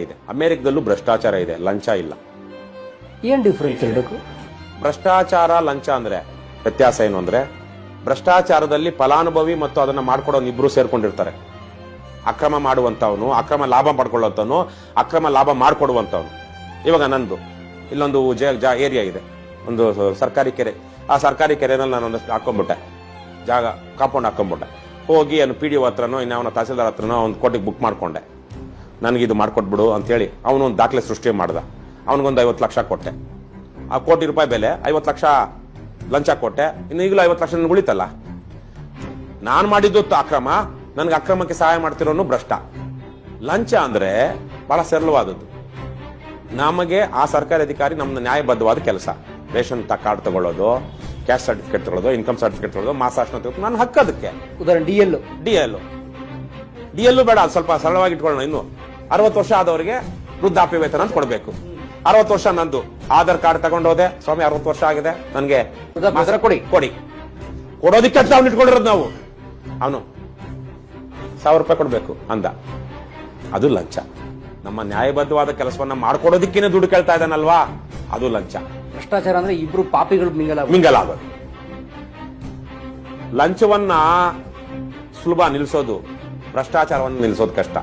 ಇದೆ. ಅಮೆರಿಕದಲ್ಲೂ ಭ್ರಷ್ಟಾಚಾರ ಇದೆ, ಲಂಚ ಇಲ್ಲ. ಏನ್ ಡಿಫ್ರೆನ್ಸ್ ಇರಬೇಕು? ಭ್ರಷ್ಟಾಚಾರ ಲಂಚ ಅಂದ್ರೆ ವ್ಯತ್ಯಾಸ ಏನು ಅಂದ್ರೆ, ಭ್ರಷ್ಟಾಚಾರದಲ್ಲಿ ಫಲಾನುಭವಿ ಮತ್ತು ಅದನ್ನ ಮಾಡ್ಕೊಡೋನು ಇಬ್ರು ಸೇರ್ಕೊಂಡಿರ್ತಾರೆ. ಅಕ್ರಮ ಮಾಡುವಂತವನು, ಅಕ್ರಮ ಲಾಭ ಪಡ್ಕೊಳ್ಳುವಂತವನು, ಅಕ್ರಮ ಲಾಭ ಮಾಡ್ಕೊಡುವಂತವನು. ಇವಾಗ ನಂದು ಇಲ್ಲೊಂದು ಏರಿಯಾ ಇದೆ, ಒಂದು ಸರ್ಕಾರಿ ಕೆರೆ. ಆ ಸರ್ಕಾರಿ ಕೆರೆನಲ್ಲಿ ನಾನು ಒಂದಷ್ಟು ಹಾಕೊಂಡ್ಬಿಟ್ಟೆ, ಜಾಗ ಕಾಂಪೌಂಡ್ ಹಾಕೊಂಡ್ಬಿಟ್ಟೆ. ಹೋಗಿ ಏನು PDO ಹತ್ರನೋ ಇನ್ಯಾವನ ತಹಸೀಲ್ದಾರ್ ಹತ್ರನೋ ಒಂದು ಕೋಟಿಗೆ ಬುಕ್ ಮಾಡ್ಕೊಂಡೆ. ನನಗಿದು ಮಾಡ್ಕೊಟ್ಬಿಡು ಅಂತೇಳಿ ಅವನು ಒಂದು ದಾಖಲೆ ಸೃಷ್ಟಿ ಮಾಡ್ದ. ಅವನಿಗೊಂದು 50 ಲಕ್ಷ ಕೊಟ್ಟೆ. ಆ ಕೋಟಿ ರೂಪಾಯಿ ಬೆಲೆ 50 ಲಕ್ಷ ಲಂಚ ಕೊಟ್ಟೆ. ಇನ್ನು ಈಗಲೂ 50 ಲಕ್ಷ ನನಗೆ ಉಳಿತಲ್ಲ. ನಾನು ಮಾಡಿದ್ದು ಅಕ್ರಮ, ನನಗೆ ಅಕ್ರಮಕ್ಕೆ ಸಹಾಯ ಮಾಡ್ತಿರೋನು ಭ್ರಷ್ಟ. ಲಂಚ ಅಂದ್ರೆ ಬಹಳ ಸರಳವಾದದ್ದು. ನಮಗೆ ಆ ಸರ್ಕಾರಿ ಅಧಿಕಾರಿ ನಮ್ದು ನ್ಯಾಯಬದ್ಧವಾದ ಕೆಲಸ, ರೇಷನ್ ಕಾರ್ಡ್ ತಗೊಳ್ಳೋದು, ಕ್ಯಾಸ್ಟ್ ಸರ್ಟಿಫಿಕೇಟ್ ತಗೊಳ್ಳೋದು, ಇನ್ಕಮ್ ಸರ್ಟಿಫಿಕೇಟ್ ತಗೊಳ್ಳೋದು, ಮಾಸಾಶನ ತಗೊಳ್ಳೋದು, ನನ್ನ ಹಕ್ಕದಕ್ಕೆ. ಉದಾಹರಣೆ ಡಿಎಲ್ ಬೇಡ, ಸ್ವಲ್ಪ ಸರಳವಾಗಿ ಇಟ್ಕೊಳ್ಳೋಣ. ಇನ್ನು 60 ವರ್ಷ ಆದವರಿಗೆ ವೃದ್ಧಾಪ್ಯ ವೇತನ ಅಂತ ಕೊಡಬೇಕು. 60 ವರ್ಷ ನಂದು ಆಧಾರ್ ಕಾರ್ಡ್ ತಗೊಂಡೋದೆ, ಸ್ವಾಮಿ 60 ವರ್ಷ ಆಗಿದೆ ನನಗೆ ಕೊಡಿ ಕೊಡೋದಿಕ್ಕೆ ಅಂತ ಅವ್ನು ಇಟ್ಕೊಂಡಿರೋದು. ನಾವು ಅವನು 1000 ರೂಪಾಯಿ ಕೊಡ್ಬೇಕು ಅಂದ. ಅದು ಲಂಚ. ನಮ್ಮ ನ್ಯಾಯಬದ್ಧವಾದ ಕೆಲಸವನ್ನ ಮಾಡ್ಕೊಡೋದಿಕ್ಕೇನೆ ದುಡ್ಡು ಕೇಳ್ತಾ ಇದ್ದಾನಲ್ವಾ, ಅದು ಲಂಚ. ಭ್ರಷ್ಟಾಚಾರ ಅಂದ್ರೆ ಇಬ್ರು ಪಾಪಿಗಳು ಮಿಂಗಲಾಗೋದು. ಲಂಚವನ್ನ ಸುಲಭ ನಿಲ್ಲಿಸೋದು, ಭ್ರಷ್ಟಾಚಾರವನ್ನು ನಿಲ್ಲಿಸೋದು ಕಷ್ಟ.